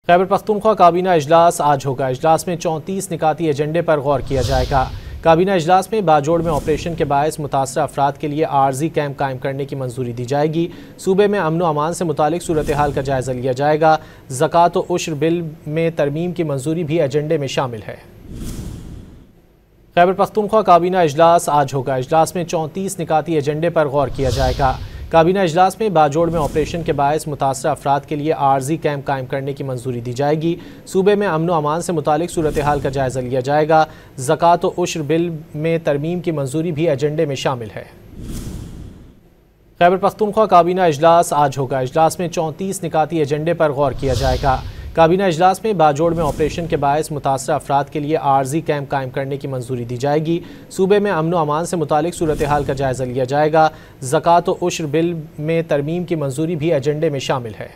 खैबर पख्तूनख्वा काबीना इजलास आज होगा। इजलास में 34 निकाती एजेंडे पर गौर किया जाएगा। काबीना इजलास में बाजोड़ में ऑपरेशन के बायस मुतासरा अफराद के लिए आर्जी कैंप कायम करने की मंजूरी दी जाएगी। सूबे में अमन व अमान से मुतालिक सूरत हाल का जायजा लिया जाएगा। ज़कात व उश्र बिल में तरमीम की मंजूरी भी एजेंडे में शामिल है। खैबर पख्तूनख्वा काबीना इजलास आज होगा। इजलास में 34 निकाती एजेंडे पर गौर किया जाएगा। काबीना इजलास में बाजोड़ में ऑपरेशन के बायस मुतासरा अफराद के लिए आर्जी कैंप कायम करने की मंजूरी दी जाएगी। सूबे में अमन व अमान से मुतालिक सूरत हाल का जायजा लिया जाएगा। ज़कात व उश्र बिल में तरमीम की मंजूरी भी एजेंडे में शामिल है। खैबर पख्तूनख्वा काबीना इजलास आज होगा। इजलास में 34 निकाती एजेंडे पर गौर किया जाएगा। काबीना इजलास में बाजोड़ में ऑपरेशन के बायस मुतासरा अफराद के लिए आर्जी कैंप कायम करने की मंजूरी दी जाएगी। सूबे में अमन व अमान से मुतालिक सूरत हाल का जायजा लिया जाएगा। ज़कात व उश्र बिल में तरमीम की मंजूरी भी एजेंडे में शामिल है।